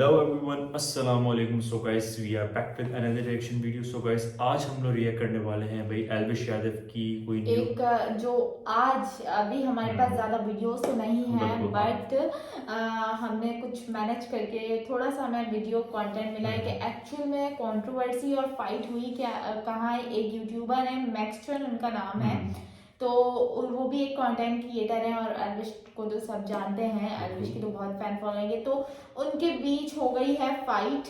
Hello everyone, अस्सलाम वालेकुम। So guys, we are back with another reaction video. So guys, आज हम लोग रिएक्ट करने वाले हैं भाई एल्विश यादव की कोई न्यू। एक जो आज अभी हमारे पास ज़्यादा वीडियोस तो नहीं है, बिल्कुल हाँ। बट हमने कुछ मैनेज करके थोड़ा सा हमें वीडियो कंटेंट मिला है कि एक्चुअल में कंट्रोवर्सी और फाइट हुई क्या, कहाँ है। एक यूट्यूबर है, मैक्सचुअल उनका नाम है। तो वो भी एक कंटेंट क्रिएटर है और अलविश को तो सब जानते हैं, अलविश की तो बहुत फैन फॉलोइंग है। तो उनके बीच हो गई है फाइट।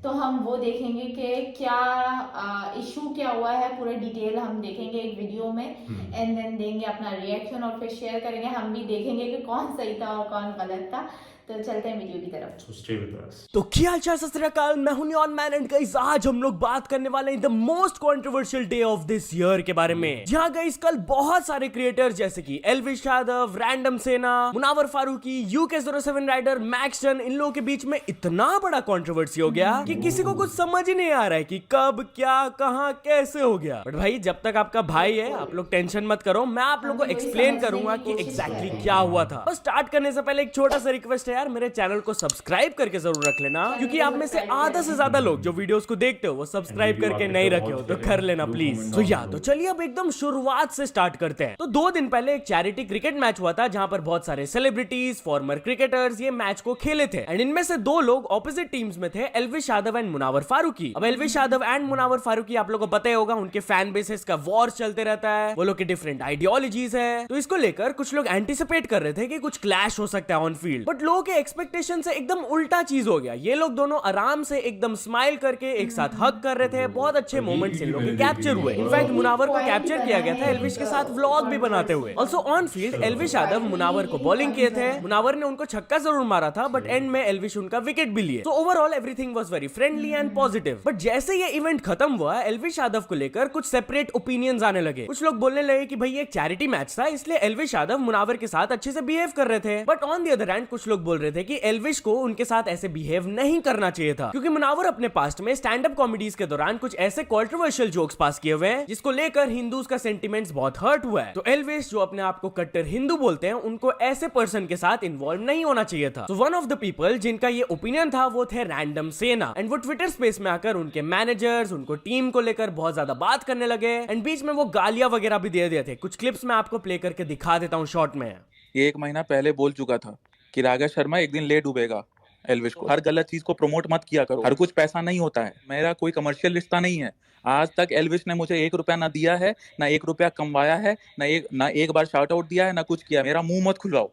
तो हम वो देखेंगे कि क्या इशू क्या हुआ है, पूरा डिटेल हम देखेंगे एक वीडियो में एंड देन देंगे अपना रिएक्शन और फिर शेयर करेंगे। हम भी देखेंगे कि कौन सही था और कौन गलत था। तो चलते हैं वीडियो की तरफ। So stay with us. तो क्या हाल चाल, सत श्री अकाल। मैं हूं नियॉन मैन एंड गाइस आज हम लोग बात करने वाले हैं the most controversial day of this year के बारे में। जहां गाइस कल बहुत सारे क्रिएटर्स जैसे कि Elvish Yadav, random Sena, Munawar Faruqui, UK07 rider, Maxtern, इन लोगों के बीच में इतना बड़ा कंट्रोवर्सी हो गया कि किसी को कुछ समझ ही नहीं आ रहा है कि कब क्या कहां कैसे हो गया। बट भाई जब तक आपका भाई है आप लोग टेंशन मत करो, मैं आप लोगों को एक्सप्लेन करूंगा कि एग्जैक्टली क्या हुआ था। बस स्टार्ट करने से पहले एक छोटा सा रिक्वेस्ट है यार, मेरे चैनल को सब्सक्राइब करके जरूर रख लेना, क्योंकि आप में से आधा से ज्यादा लोग जो वीडियोस को देखते हो वो सब्सक्राइब करके नहीं रखे हो, तो कर लेना प्लीज। तो चलिए अब एकदम शुरुआत से स्टार्ट करते हैं। तो 2 दिन पहले एक चैरिटी क्रिकेट मैच हुआ था जहां पर बहुत सारे सेलिब्रिटीज, फॉर्मर क्रिकेटर्स ये मैच को खेले थे एंड इनमें से 2 लोग ऑपोजिट टीम्स में थे, एल्विश यादव एंड मुनावर फारूकी। अब एल्विश यादव एंड मुनावर फारूकी आप लोगों को पता ही होगा, उनके फैन बेसेस का वॉर चलते रहता है, वो लोग के डिफरेंट आइडियोलॉजीज है। तो इसको लेकर कुछ लोग एंटिसिपेट कर रहे थे कि कुछ क्लैश हो सकता है ऑन फील्ड, बट लोगों के एक्सपेक्टेशन से एकदम उल्टा चीज हो गया। ये लोग दोनों आराम से एकदम स्माइल करके एक साथ हग कर रहे थे, बहुत अच्छे मोमेंट्स इन लोगों के कैप्चर हुए। इनफैक्ट मुनावर को कैप्चर किया गया था एल्विश के साथ व्लॉग भी बनाते हुए। Also on field Elvish Yadav Munawar को बॉलिंग किए थे, मुनावर ने उनको छक्का जरूर मारा था, बट एंड में एल्विश उनका विकेट भी लिए। तो overall everything was very friendly and positive. But जैसे ये इवेंट खत्म हुआ, एल्विश यादव को लेकर कुछ सेपरेट ओपिनियंस आने लगे। कुछ लोग बोलने लगे कि भाई ये एक चैरिटी मैच था, इसलिए एल्विश यादव मुनावर के साथ अच्छे से बिहेव कर रहे थे। But on the other hand कुछ लोग बोल रहे थे कि एल्विश को उनके साथ ऐसे बिहेव नहीं करना चाहिए था, क्योंकि मुनावर अपने पास्ट में स्टैंड अप कॉमेडीज के दौरान कुछ ऐसे कंट्रोवर्शियल जोक्स पास किए हुए हैं जिसको लेकर हिंदूज का सेंटिमेंट्स बहुत हर्ट हुआ है। तो एल्विश जो अपने आप को कट्टर हिंदू बोलते हैं, उनको ऐसे पर्सन के साथ इन्वॉल्व नहीं होना चाहिए था। तो वन ऑफ द पीपल जिनका ये ओपिनियन था वो थे रैंडम सेना एंड वो ट्विटर स्पेस में आकर उनके मैनेजर्स, उनको टीम को लेकर बहुत ज्यादा बात करने लगे एंड बीच में वो गालियां वगैरह भी दे दिए थे। कुछ क्लिप्स मैं आपको प्ले करके दिखा देता हूँ शॉर्ट में। ये 1 महीना पहले बोल चुका था कि राघव शर्मा एक दिन ले डूबेगा एल्विश को। हर गलत चीज को प्रमोट मत किया करो, हर कुछ पैसा नहीं होता है। मेरा कोई कमर्शियल रिश्ता नहीं है। आज तक एल्विश ने मुझे 1 रुपया ना दिया है, ना 1 रुपया कमवाया है, ना एक बार शाउट आउट दिया है, ना कुछ किया। मेरा मुंह मत खुलवाओ।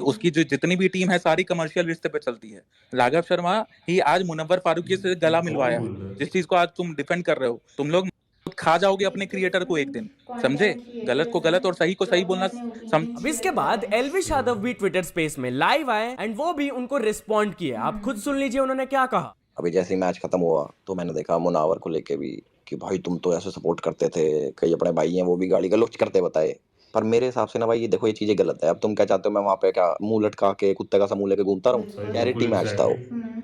उसकी जो जितनी भी टीम है सारी कमर्शियल रिश्ते पे चलती है। राघव शर्मा ही आज मुनव्वर फारूकी से गला मिलवाया है। जिस चीज को आज तुम डिफेंड कर रहे हो, तुम लोग खा जाओगे अपने क्रिएटर को एक दिन, समझे? गलत को गलत और सही को सही बोलना अब इसके बाद एल्विश यादव भी ट्विटर स्पेस में लाइव आए एंड वो भी उनको रिस्पॉन्ड किए। आप खुद सुन लीजिए उन्होंने क्या कहा। अभी जैसे ही मैच खत्म हुआ तो मैंने देखा मुनावर को लेके भी कि भाई तुम तो ऐसे सपोर्ट करते थे, कई अपने भाई हैं वो भी गाली गलौज करते बताए। पर मेरे हिसाब से ना भाई, ये देखो ये चीजें गलत है। अब तुम क्या चाहते हो, मैं वहां पे क्या मुंह लटका के कुत्ते का सा मुंह लेके घूमता रहूं? चैरिटी मैच था वो।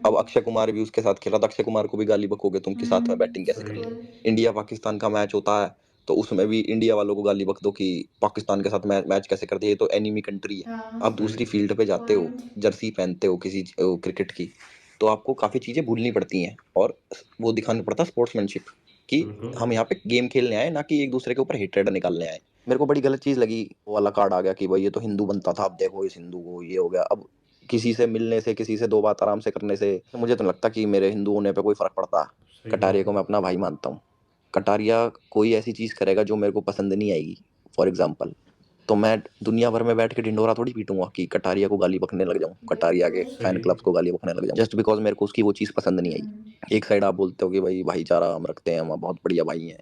अब अक्षय कुमार भी उसके साथ खेला था, अक्षय कुमार को भी गाली बकोगे तुम कि साथ में बैटिंग कैसे कर ली? इंडिया पाकिस्तान का मैच होता है तो उसमें भी इंडिया वालों को गाली बक दो कि पाकिस्तान के साथ मैच कैसे करते हैं, ये तो एनिमी कंट्री है। अब दूसरी फील्ड पे जाते हो, जर्सी पहनते हो किसी क्रिकेट की, तो आपको काफी चीजें भूलनी पड़ती हैं और वो दिखाना पड़ता है स्पोर्ट्समैनशिप कि हम यहाँ पे गेम खेलने आए, ना कि एक दूसरे के ऊपर हेट्रेड निकालने आए। मेरे को बड़ी गलत चीज लगी वो वाला कार्ड आ गया कि भाई ये तो हिंदू बनता था, अब देखो इस हिंदू को ये हो गया। अब किसी से मिलने से, किसी से 2 बात आराम से करने से मुझे तो लगता कि मेरे हिंदू होने पे कोई फर्क पड़ता है। कटारिया को मैं अपना भाई मानता हूँ। कटारिया कोई ऐसी चीज करेगा जो मेरे को पसंद नहीं आएगी, फॉर एग्जाम्पल, तो मैं दुनिया भर में बैठ के ढिंडोरा थोड़ी पीटूंगा कि कटारिया को गाली बकने लग जाऊं, कटारिया के फैन क्लब्स को गाली बकने लग जाऊं, जस्ट बिकॉज मेरे को उसकी वो चीज पसंद नहीं आई। एक साइड आप बोलते हो कि भाई भाईचारा हम रखते हैं, हम बहुत बढ़िया भाई हैं,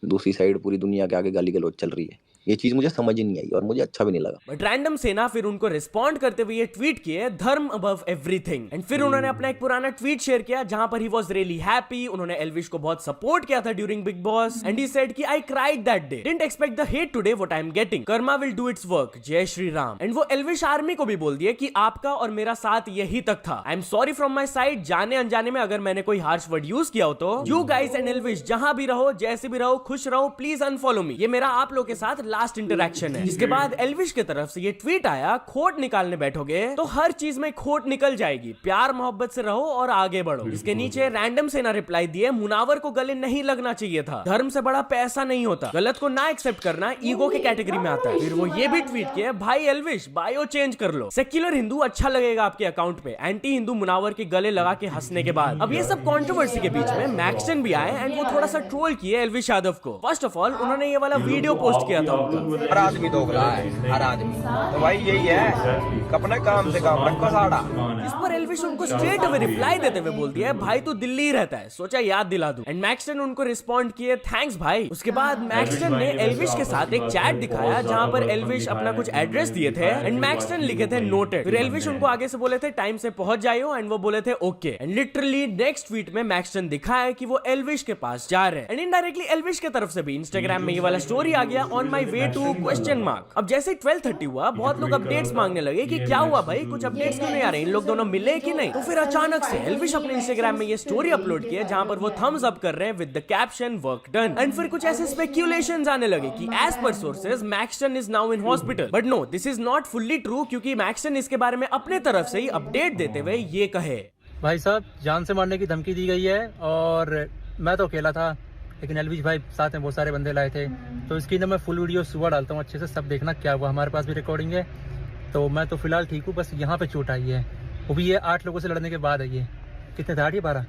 दूसरी साइड पूरी दुनिया के आगे गाली गलौज चल रही है। ये चीज मुझे समझ ही नहीं आई और मुझे अच्छा भी नहीं लगा। बट रैंडम सेना फिर उनको रिस्पॉन्ड करते हुए ये ट्वीट किए, धर्म अबव एवरीथिंग। एंड फिर उन्होंने अपना एक पुराना ट्वीट शेयर किया जहां पर ही वाज रियली हैप्पी। उन्होंने एल्विश को बहुत सपोर्ट किया था during Bigg Boss and he said कि I cried that day, didn't expect the hate today what I am getting, karma will do its work, जय श्री राम। एंड वो एल्विश आर्मी को भी बोल दिया कि आपका और मेरा साथ यही तक था, I am sorry from my side, जाने अनजाने में अगर मैंने कोई हार्श वर्ड यूज किया हो तो यू गाइस एंड एल्विश जहां भी रहो, जैसे भी रहो, खुश रहो, प्लीज अनफॉलो मी। ये मेरा आप लोग के साथ लास्ट इंटरेक्शन है। इसके बाद एल्विश की तरफ से ये ट्वीट आया, खोट निकालने बैठोगे तो हर चीज में खोट निकल जाएगी, प्यार मोहब्बत से रहो और आगे बढ़ो। इसके नीचे रैंडम सेना रिप्लाई दिए, मुनावर को गले नहीं लगना चाहिए था, धर्म से बड़ा पैसा नहीं होता, गलत को ना एक्सेप्ट करना ईगो के कैटेगरी में आता है। फिर वो ये भी ट्वीट किया, भाई एल्विश बायो चेंज कर लो, सेक्युलर हिंदू अच्छा लगेगा आपके अकाउंट पे, एंटी हिंदू मुनावर के गले लगा के हंसने के बाद। अब ये सब कंट्रोवर्सी के बीच में मैक्सन भी आए एंड वो थोड़ा सा ट्रोल किए एल्विश यादव को। फर्स्ट ऑफ ऑल उन्होंने ये वाला वीडियो पोस्ट किया था उनका। हर आदमी दोगला है, हर आदमी, तो भाई यही है, अपने काम से काम रखो साड़ा। इस पर एल्विश उनको स्ट्रेट अवे रिप्लाई देते हुए बोल दिया, भाई तू दिल्ली ही रहता है, सोचा याद दिला दूं। एंड मैक्सन उनको रिस्पॉन्ड किए, थैंक्स भाई। उसके बाद मैक्सन ने एल्विश के साथ एक चैट दिखाया जहां पर एल्विश अपना कुछ एड्रेस दिए थे एंड मैक्सन लिखे थे नोटेड। फिर एल्विश उनको आगे से बोले थे टाइम से पहुंच जाइयो एंड वो बोले थे okay. And literally next tweet में मैक्सन दिखाया कि वो एल्विश के पास जा रहे हैं एंड इनडायरेक्टली एल्विश की तरफ से भी इंस्टाग्राम में ये वाला स्टोरी आ गया, on my way to question mark. अब जैसे 12:30 हुआ बहुत लोग अपडेट्स मांगने लगे कि क्या हुआ भाई, कुछ अपडेट्स क्यों नहीं आ रहे, इन लोग दोनों मिले कि नहीं। तो फिर अचानक से एल्विश अपने इंस्टाग्राम में ये स्टोरी अपलोड किया जहां पर वो थम्स अप कर रहे हैं with the caption work done. And फिर कुछ ऐसे स्पेक्यूलेशंस आने लगे कि as per sources Maxtern is now in hospital, but no this is not fully true, क्योंकि मैक्सन इसके बारे में अपने तरफ से ही अपडेट देते हुए ये कहे, भाई साहब जान से मारने की धमकी दी गई है और मैं तो अकेला था, लेकिन एल्विश भाई साथ में बहुत सारे बंदे लाए थे। तो इसकी ना मैं फुल वीडियो सुबह डालता हूँ, अच्छे से सब देखना क्या हुआ, हमारे पास भी रिकॉर्डिंग है। तो मैं तो फिलहाल ठीक हूँ, बस यहाँ पे चोट आई है, वो भी ये 8 लोगों से लड़ने के बाद आई है। कितने थे, 8 या 12?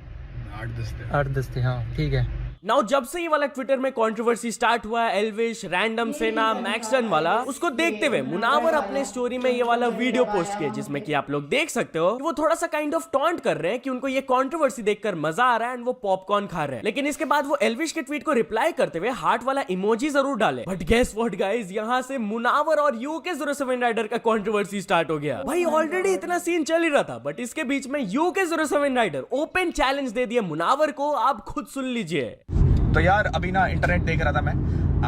8-10 थे, हाँ ठीक है। नाउ जब से ये वाला ट्विटर में कंट्रोवर्सी स्टार्ट हुआ, एल्विश, रैंडम सेना, मैक्सन वाला, उसको देखते हुए मुनावर अपने स्टोरी में ये वाला वीडियो पोस्ट किया जिसमें कि आप लोग देख सकते हो कि वो थोड़ा सा काइंड ऑफ टॉन्ट कर रहे हैं कि उनको ये कंट्रोवर्सी देखकर मजा आ रहा है एंड वो पॉपकॉर्न खा रहे हैं। लेकिन इसके बाद वो एल्विश के ट्वीट को रिप्लाई करते हुए हार्ट वाला इमोजी जरूर डाले। बट गेस व्हाट गाइस, यहाँ से मुनावर और यूके 07 राइडर का कंट्रोवर्सी स्टार्ट हो गया। भाई ऑलरेडी इतना सीन चल ही रहा था, बट इसके बीच में यूके 07 राइडर ओपन चैलेंज दे दिया मुनावर को, आप खुद सुन लीजिए। तो यार अभी ना इंटरनेट देख रहा था मैं,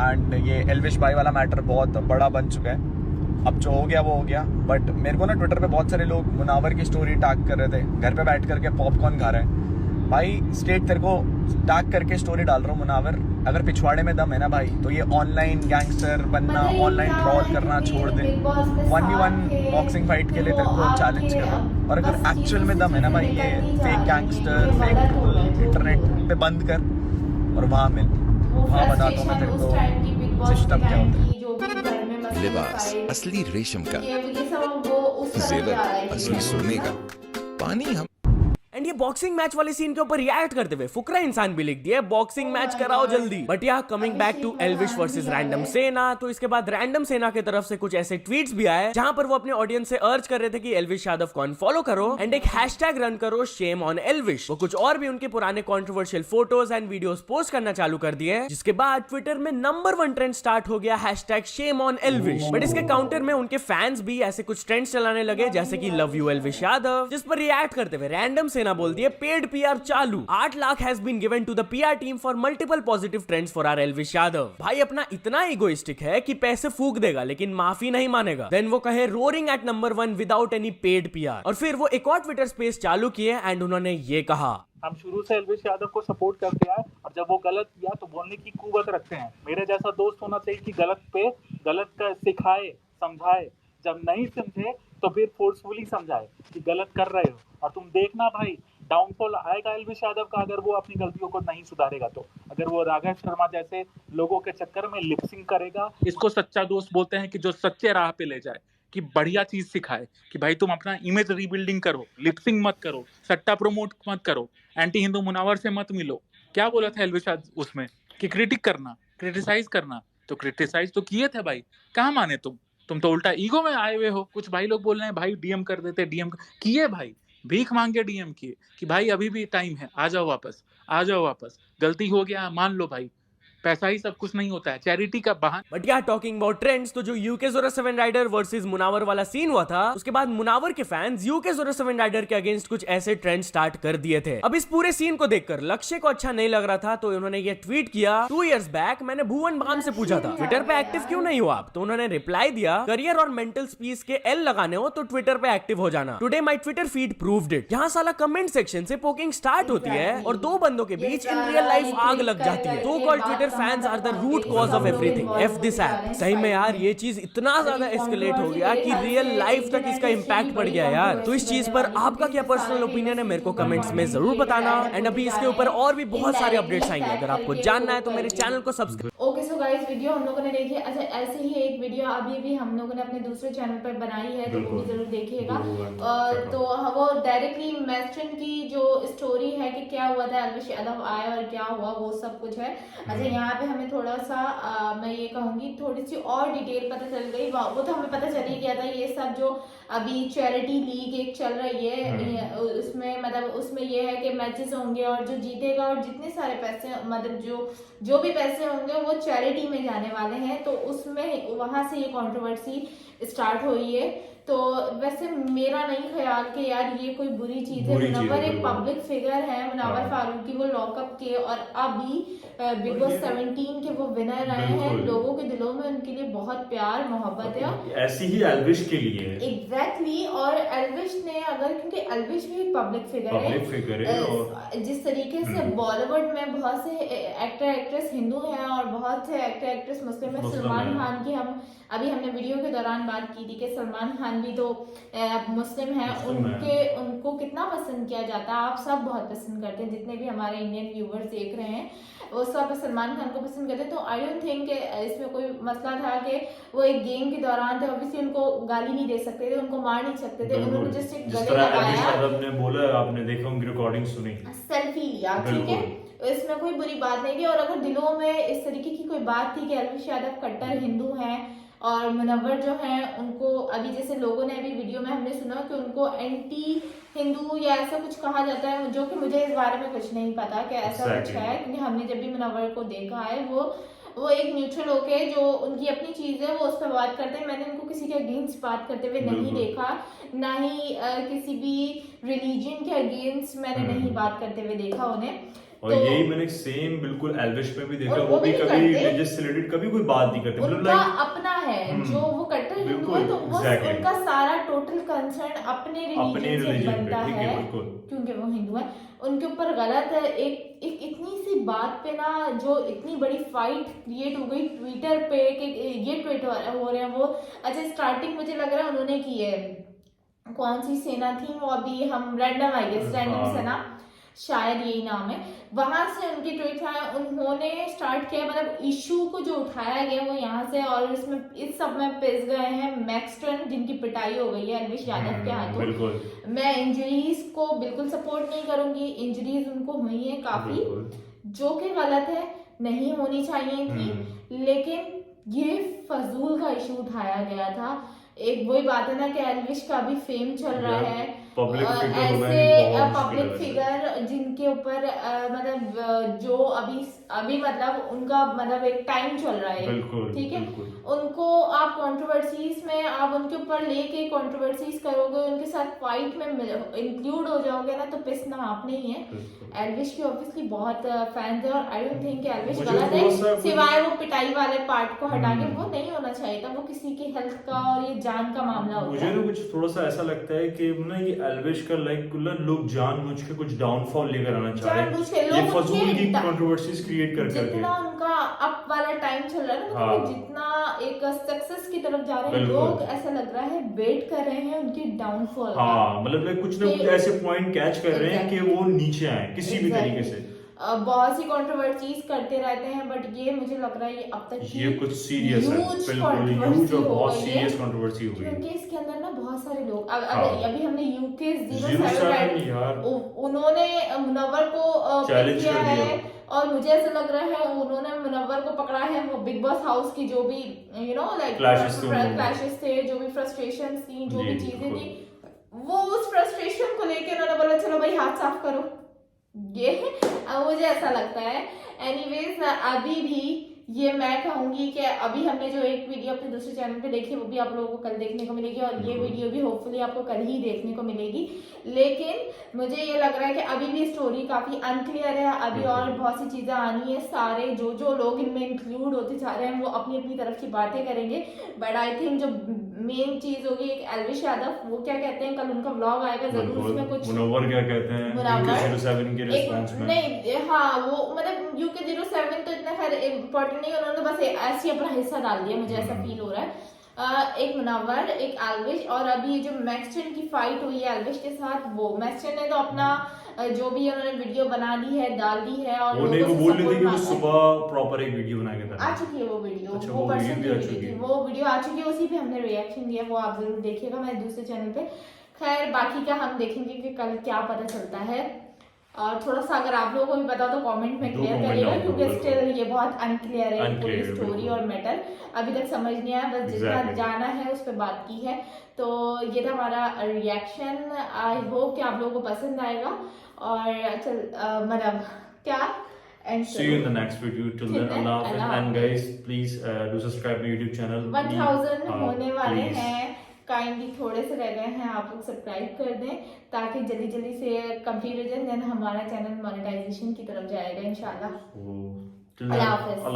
एंड ये एल्विश भाई वाला मैटर बहुत बड़ा बन चुका है। अब जो हो गया वो हो गया, बट मेरे को ना ट्विटर पे बहुत सारे लोग मुनावर की स्टोरी टैग कर रहे थे, घर पे बैठ करके पॉपकॉर्न खा रहे हैं। भाई स्टेट तेरे को टैग करके स्टोरी डाल रहा हूँ मुनावर, अगर पिछवाड़े में दम है ना भाई तो ये ऑनलाइन गैंगस्टर बनना, ऑनलाइन ट्रॉल करना छोड़ दे, 1v1 बॉक्सिंग फाइट के लिए तेरे को चैलेंज कर रहा हूँ। और अगर एक्चुअल में दम है ना भाई, ये fake gangster, fake troll internet पे बंद कर और वहाँ मिल, वहाँ बताता हूँ मैं तेरे को सिस्टम क्या होता है। लिबास असली रेशम का, जेवर असली सोने का, पानी हम। एंड ये बॉक्सिंग मैच वाले सीन के ऊपर रिएक्ट करते हुए फुकरा इंसान भी लिख दिया, बॉक्सिंग मैच कराओ जल्दी। बट यहाँ coming back to Elvish versus random सेना, तो इसके बाद रैंडम सेना की तरफ से कुछ ऐसे ट्वीट्स भी आए जहां पर वो अपने ऑडियंस से अर्ज कर रहे थे कि एल्विश यादव को अनफॉलो करो एंड एक हैशटैग रन करो, शेम ऑन एल्विश। वो कुछ और भी उनके पुराने controversial photos and videos post करना चालू कर दिए, जिसके बाद ट्विटर में नंबर 1 ट्रेंड स्टार्ट हो गया, hashtag shame on Elvish. But इसके काउंटर में उनके फैंस भी ऐसे कुछ ट्रेंड्स चलाने लगे जैसे कि लव यू एल्विश यादव, जिस पर रिएक्ट करते हुए रैंडम सेना बोल दिए, पेड PR चालू, 8 lakh has been given to the PR team for multiple positive trends for our Elvish Yadav. भाई अपना इतना इगोइस्टिक है कि पैसे फूक देगा लेकिन माफी नहीं मानेगा। देन वो कहे roaring at number 1 without any paid PR। और फिर वो एक और ट्विटर स्पेस चालू किए एंड उन्होंने ये कहा, हम शुरू से एल्विश यादव को सपोर्ट करते आए और जब वो गलत किया तो बोलने की कुवत रखते हैं। मेरे जैसा दोस्त होना चाहिए कि गलत पे गलत का सिखाए, समझाए, जब नहीं समझे तो फिर फोर्सफुली समझाए कि गलत कर रहे हो। और तुम देखना भाई डाउनफॉल आएगा एल्विश यादव का अगर वो अपनी गलतियों को नहीं सुधारेगा तो। अगर वो राघव शर्मा जैसे लोगों के चक्कर में लिपसिंग करेगा, इसको सच्चा दोस्त बोलते हैं कि जो सच्चे राह पे ले जाए, कि बढ़िया चीज सिखाए कि भाई तुम अपना इमेज रीबिल्डिंग करो, लिपसिंग मत करो, सट्टा प्रमोट मत करो, एंटी हिंदू मुनावर से मत मिलो। क्या बोला था एल्विश उसमें कि क्रिटिक करना, क्रिटिसाइज करना, तो क्रिटिसाइज तो किए थे भाई, कहाँ माने तुम तो उल्टा ईगो में आए हुए हो। कुछ भाई लोग बोल रहे हैं भाई डीएम कर देते, डीएम किए भाई, भीख मांग के डीएम किए कि भाई अभी भी टाइम है, आ जाओ वापस, गलती हो गया मान लो भाई, पैसा ही सब कुछ नहीं होता है, चैरिटी का बहाना। बट यार टॉकिंग अबाउट ट्रेंड्स, तो जो यूके 07 राइडर वर्सेस मुनावर वाला सीन हुआ था, उसके बाद मुनावर के फैंस यूके 07 राइडर के अगेंस्ट कुछ ऐसे ट्रेंड स्टार्ट कर दिए थे। अब इस पूरे सीन को देखकर लक्ष्य को अच्छा नहीं लग रहा था, तो उन्होंने ये ट्वीट किया, 2 years बैक मैंने भुवन बाम से पूछा था ट्विटर पे एक्टिव क्यों नहीं हो आप, तो उन्होंने रिप्लाई दिया, करियर और मेंटल पीस के L लगाने हो तो ट्विटर पे एक्टिव हो जाना, today my Twitter feed proved it. यहाँ साला कमेंट सेक्शन से पोकिंग स्टार्ट होती है और 2 बंदों के बीच इन रियल लाइफ आग लग जाती है। 2 call Twitter fans are the root cause of everything, F this app. सही में यार ये चीज इतना ज्यादा एस्केलेट हो गया कि रियल लाइफ तक इसका इम्पैक्ट पड़ गया यार। तो इस चीज पर आपका क्या पर्सनल ओपिनियन है मेरे को कमेंट्स में जरूर बताना। एंड अभी इसके ऊपर और भी बहुत सारे अपडेट्स आएंगे, अगर आपको जानना है तो मेरे चैनल को subscribe. Okay so guys, video हम लोगों ने देखी। अच्छा, ऐसे ही एक वीडियो अभी भी हम लोगों ने अपने दूसरे चैनल पर बनाई है, तो वो भी जरूर देखिएगा। तो वो डायरेक्टली मैक्सटन की जो स्टोरी है कि क्या हुआ था, एल्विश यादव आया और क्या हुआ, वो सब कुछ है। अच्छा, यहाँ पे हमें थोड़ा सा मैं ये कहूँगी थोड़ी सी और डिटेल पता चल गई। वो तो हमें पता चल ही गया था, ये सब जो अभी चैरिटी लीग एक चल रही है, उसमें मतलब उसमें ये है कि मैचेस होंगे और जो जीतेगा और जितने सारे पैसे मतलब जो भी पैसे होंगे वो चैरिटी में जाने वाले हैं। तो उसमें वहां से ये कंट्रोवर्सी स्टार्ट हुई है। तो वैसे मेरा नहीं ख्याल कि यार ये कोई बुरी चीज है। मुनव्वर एक पब्लिक फिगर है, मुनव्वर फारूकी, वो लॉकअप के और अभी बिग बॉस 17 के वो विनर रहे हैं। लोगों के दिलों में उनके लिए बहुत प्यार मोहब्बत है, ऐसी ही एल्विश के लिए एग्जैक्टली। और एल्विश ने अगर, क्योंकि एल्विश भी एक पब्लिक फिगर है और जिस तरीके से बॉलीवुड में बहुत से एक्टर एक्ट्रेस हिंदू हैं और बहुत से एक्टर एक्ट्रेस मुस्लिम हैं। सलमान खान की हमने वीडियो के दौरान बात की थी कि सलमान खान भी तो मुस्लिम हैं, उनको कितना पसंद किया जाता है। आप सब बहुत पसंद करते हैं, जितने भी हमारे इंडियन व्यूवर्स देख रहे हैं वो सब सलमान खान को पसंद करते हैं। तो आई डोंट थिंक इसमें कोई मसला था कि वो एक गेम के दौरान थे, ऑब्वियसली उनको गाली नहीं दे सकते थे, उनको मार नहीं सकते थे। उन्होंने जस्ट एक गले लगाया, आपने बोला, आपने देखा उनकी रिकॉर्डिंग सुनी, सेल्फी लिया, ठीक है, इसमें कोई बुरी बात नहीं थी। और अगर दिलों में इस तरीके की कोई बात थी कि एल्विश यादव कट्टर हिंदू हैं और मुनव्वर जो है उनको, अभी जैसे लोगों ने अभी वीडियो में हमने सुना कि उनको एंटी हिंदू या ऐसा कुछ कहा जाता है, जो कि मुझे इस बारे में कुछ नहीं पता कि ऐसा कुछ है, क्योंकि हमने जब भी मुनव्वर को देखा है वो एक न्यूट्रल होके जो उनकी अपनी चीज है वो उस पर बात करते हैं। मैंने उनको किसी के अगेंस्ट बात करते हुए नहीं देखा, ना ही किसी भी रिलीजन के अगेंस्ट मैंने नहीं बात करते हुए देखा उन्हें। और तो यही मैंने सेम बिल्कुल एल्विश में भी देखा, वो भी कभी रिलीजियस से रिलेटेड कभी कोई बात नहीं करते, मतलब उनका अपना है जो वो कट्टर हिंदू है, तो वो उनका सारा टोटल कंसर्न अपने रिलीजन से बनता है, क्योंकि वो हिंदू है। उनके ऊपर गलत है एक इतनी सी बात पे ना, जो इतनी बड़ी फाइट क्रिएट हो गई ट्विटर पे कि ये ट्वीट हो रहे हैं वो। अच्छा, स्टार्टिंग मुझे लग रहा है उन्होंने की है, कौन सी सेना थी वो, अभी हम रैंडम सेना, शायद यही नाम है, वहां से उनकी ट्वीट आए, उन्होंने स्टार्ट किया, मतलब इशू को जो उठाया गया वो यहाँ से, और इसमें इस सब में पिस गए हैं मैक्सटन, जिनकी पिटाई हो गई है एल्विश यादव के हाथों। मैं इंजरीज को बिल्कुल सपोर्ट नहीं करूंगी, इंजरीज उनको हुई है काफी, जो कि गलत है, नहीं होनी चाहिए थी, लेकिन ये फजूल का इशू उठाया गया था। एक वही बात है ना कि एल्विश का भी फेम चल रहा है, ऐसे पब्लिक फिगर जिनके ऊपर मतलब जो अभी मतलब उनका मतलब एक टाइम चल रहा है, ठीक है, उनको आप कंट्रोवर्सीज में आप उनके ऊपर लेके कंट्रोवर्सीज करोगे, उनके साथ फाइट में इंक्लूड हो जाओगे ना, तो पिसना आपने ही है। एल्विश की ऑब्वियसली बहुत फैंस है और आई डोंट थिंक एल्विश गलत है, सिवाय वो पिटाई वाले पार्ट को हटा के, वो नहीं होना चाहिए था, वो किसी की हेल्थ का और ये जान का मामला होता है। मुझे ना कुछ थोड़ा सा ऐसा लगता है कि ना ये एल्विश का लोग जानबूझ के कुछ डाउनफॉल लेकर आना चाह रहे हैं, ये फजूल की कंट्रोवर्सीज क्रिएट कर करके। जितना उनका अप वाला टाइम चल रहा है ना, जितना एक सक्सेस की तरफ जा रहे हैं लोग, ऐसा लग रहा है वेट कर रहे हैं उनकी डाउनफॉल। हाँ, मतलब कुछ ना कुछ ऐसे पॉइंट कैच कर रहे हैं कि वो नीचे आए किसी भी तरीके से। बहुत सी कंट्रोवर्सीज करते रहते हैं, बट ये मुझे लग रहा है ये अब तक ये कुछ सीरियस है, बिल्कुल ह्यूज और बहुत सीरियस कंट्रोवर्सी हो गई, क्योंकि इसके अंदर ना बहुत सारे लोग अभी हमने यूके 07 उन्होंने मुनव्वर को चैलेंज किया है, और मुझे ऐसा लग रहा है उन्होंने मुनव्वर को पकड़ा है, वो बिग बॉस हाउस की जो भी यू नो लाइक क्लैशेस थे, जो भी फ्रस्ट्रेशंस थी, जो भी चीजें थी, वो उस फ्रस्ट्रेशन को लेकर उन्होंने बोला चलो भाई हाथ साफ करो, ये मुझे ऐसा लगता है। एनीवेज अभी भी ये मैं कहूंगी कि अभी हमने जो एक वीडियो अपने दूसरे चैनल पे देखी वो भी आप लोगों को कल देखने को मिलेगी, और ये वीडियो भी होपफुली आपको कल ही देखने को मिलेगी। लेकिन मुझे ये लग रहा है कि अभी भी स्टोरी काफी अनक्लियर है, अभी और बहुत सी चीजें आनी है, सारे जो लोग इनमें इंक्लूड होते जा रहे हैं वो अपनी अपनी तरफ की बातें करेंगे, बट आई थिंक जो मेन चीज होगी एक एल्विश यादव, वो क्या कहते हैं, कल उनका व्लॉग आएगा जरूर, उसमें कुछ मुनव्वर क्या कहते हैं मुनव्वर UK07 के रिस्पांस में। नहीं हाँ वो मतलब UK07 तो इतना खैर इम्पोर्टेंट नहीं, उन्होंने बस ऐसे ही अपना हिस्सा डाल दिया, मुझे ऐसा फील हो रहा है। एक मुनव्वर, एक एल्विश, और अभी जो मैक्सटन की फाइट हुई है एल्विश के साथ, वो मैक्सटन ने तो अपना जो भी उन्होंने वीडियो बना दी है, डाल दी है, और वो नहीं, वो बोल रही थी कि वो सुबह प्रॉपर एक वीडियो बना के था, आ चुकी है वो वीडियो। अच्छा, वो वो परसों वीडियो भी आ की चुकी थी, है। वो वीडियो आ चुकी है, उसी पे हमने रिएक्शन दिया, वो आप जरूर देखिएगा मेरे दूसरे चैनल पे। खैर बाकी का हम देखेंगे कि कल क्या पता चलता है, और थोड़ा सा अगर आप लोगों को भी पता हो तो कमेंट में क्लियर करिएगा, क्योंकि स्टिल ये बहुत अनक्लियर है पूरी स्टोरी और मैटर, अभी तक समझ नहीं आया, बस जितना जाना है उस पर बात की है। तो ये था हमारा रिएक्शन, आई होप कि आप लोगों को पसंद आएगा, और चल मतलब क्या and see you in the next video. Till then, Allah Hafiz. And guys, please do subscribe my YouTube channel. 1000 होने वाले please. हैं, काइंडली थोड़े से रह गए हैं, आप लोग सब्सक्राइब कर दें ताकि जल्दी जल्दी से कंप्लीट हो जाए, देन हमारा चैनल मोनेटाइजेशन की तरफ जाएगा इंशाल्लाह। So, till अल्लाह then, हाफिज। Allah